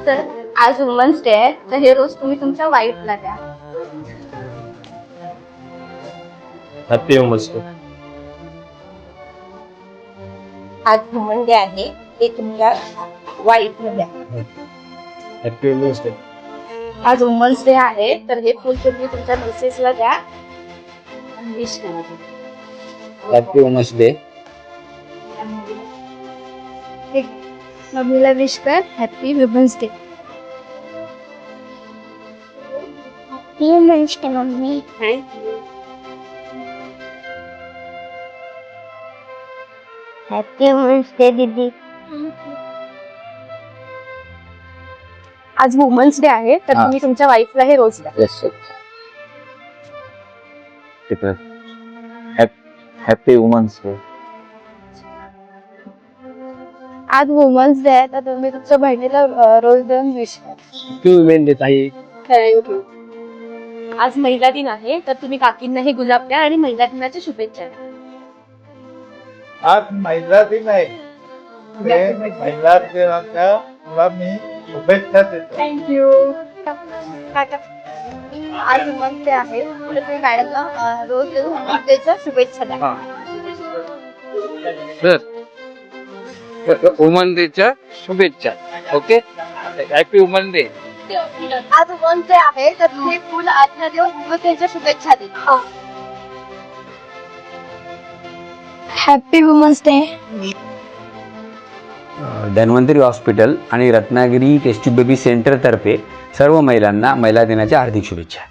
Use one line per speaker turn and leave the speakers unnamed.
तर आज women's day आहे, तर हे रोज तुम्ही तुमच्या वाईफला द्या.
Happy women's day.
आज वुमन डे आहे, ते तुमच्या वाईफला द्या.
Happy women's day.
आज वुमन्स डे आहे, तर हे फुल तुम्ही तुमच्या मिसेसला द्या आणि विश करा.
Happy women's day.
मम्मीला विश कर happy women's day.
Happy women's day mummy. Happy women's day दीदी.
आज वुमन्स डे आहे, तर तुम्ही तुमच्या वाईफला हे रोज द्या.
Happy women's day.
आज वुमन्स डे आहे, तर तुम्ही तुमच्या बहिणीला रोज देऊन विश करा.
हॅपी वुमेन डे ताई.
थँक्यू. आज महिला दिन आहे, तर तुम्ही काकींनाही गुलाब द्या आणि महिला दिनाच्या शुभेच्छा द्या.
आज महिला दिन आहे. ते महिला दिनाच्या तुला मी शुभेच्छा देतो.
थँक्यू. आज वुमन्स डे आहे, तर तुम्ही मॅडमला रोज देऊन वुमन्स डेच्या शुभेच्छा द्या.
वुमन डेच्या शुभेच्छा. Okay, happy woman day.
आज वुमन्स डे आहे, तर तुम्ही फुल आज्ञा देऊन वुमन्स डेच्या शुभेच्छा द्या. Happy women's day.
Dhanvantari hospital आणि रत्नागिरी टेस्टी बेबी सेंटर तर्फे सर्व महिलांना महिला दिनाच्या हार्दिक शुभेच्छा.